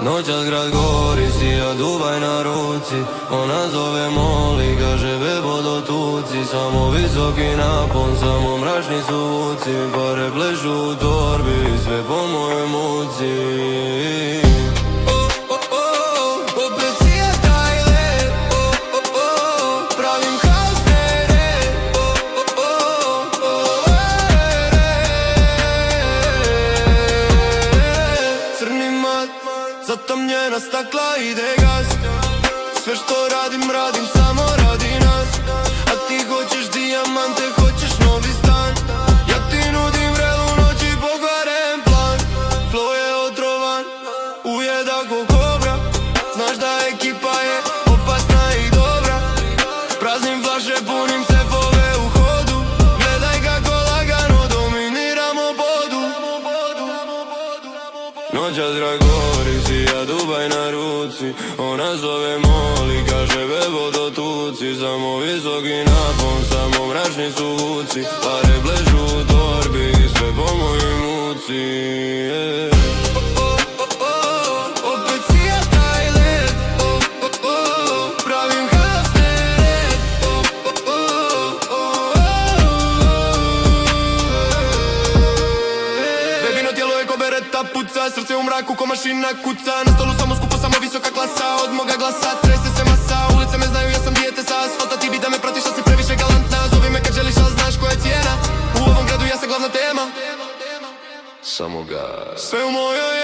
Noćas grad gori, sija Dubaj na ruci. Ona zove Moli, kaže bebo dotuci. Samo visoki napon, samo mračni su vuci. Pare plešu u torbi, sve po mojoj muci. Zatamnjena stakla ide gas. Sve što radim, radim samo radi nas. A ti hoćeš dijamante, hoćeš novi stan. Ja ti nudim vrelu noć i pokvaren plan. Flow je otrovan, ujeda ko kobra. Znaš da ekipa je opasna i dobra. Praznim flaše, punim sefove u hodu. Gledaj kako lagano dominiramo vodu. Noćas dragori, sija Dubaj na ruci. Ona zove Moli, kaže bebo dotuci. Samo visoki napon, samo mračni su vuci. Pare plešu u torbi, sve po mojoj muci. Opet sija taj led. Pravim hasne red. Bebino tijelo je ko bereta puca. Srce u mraku ko mašina kuca. Na stolu samo skupo, samo visoka klasa. Od moga glasa trese se masa. Ulice me znaju, ja sam dijete sa asfalta. Ti bi da me pratiš, a si previše galantna. Zovi me kad želiš, ali znaš koja je cijena. U ovom gradu ja sam glavna tema. Samo gas. Sve u mojoj